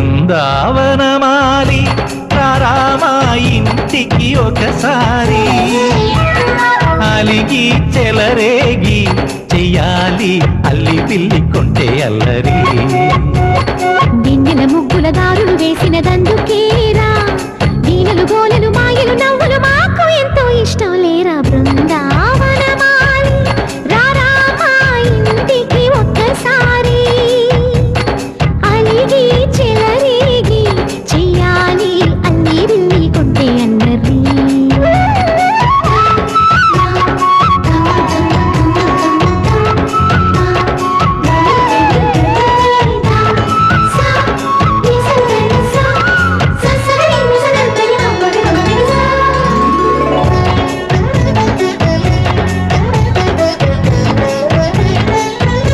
బృందావనమాలి రామా ఇంటికి ఒకసారి అలిగి చెలరేగి చెయ్యాలి అల్లి పిల్లి కొంటే అల్లరి వెన్నెల ముగ్గుల దారులు వేసినదందుకే